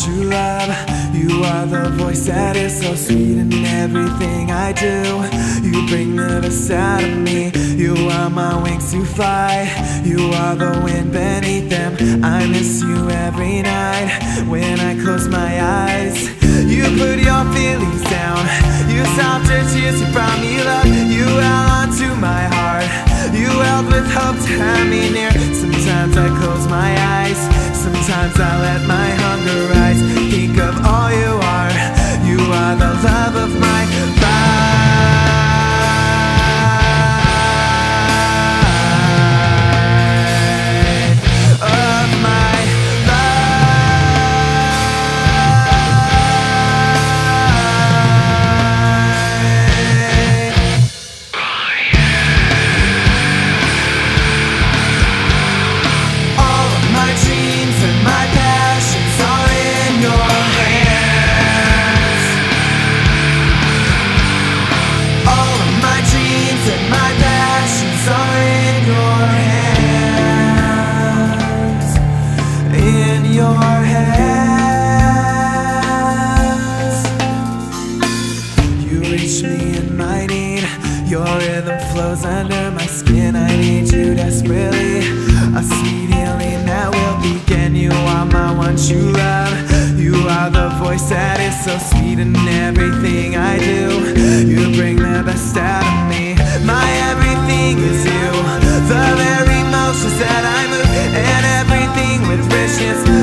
true love. You are the voice that is so sweet in everything I do. You bring the best out of me. You are my wings to fly. You are the wind beneath them. I miss you every night when I close my eyes. You put your feelings down. You stopped your tears, you brought me love. You held onto my heart. You held with hope to have me near. Sometimes I close my eyes. Sometimes I let my hunger rise. Think of all you are. You are the love of my life. Your rhythm flows under my skin. I need you desperately. A sweet healing that will begin. You are my one true love. You are the voice that is so sweet in everything I do. You bring the best out of me. My everything is you. The very emotions that I move, and everything with richness.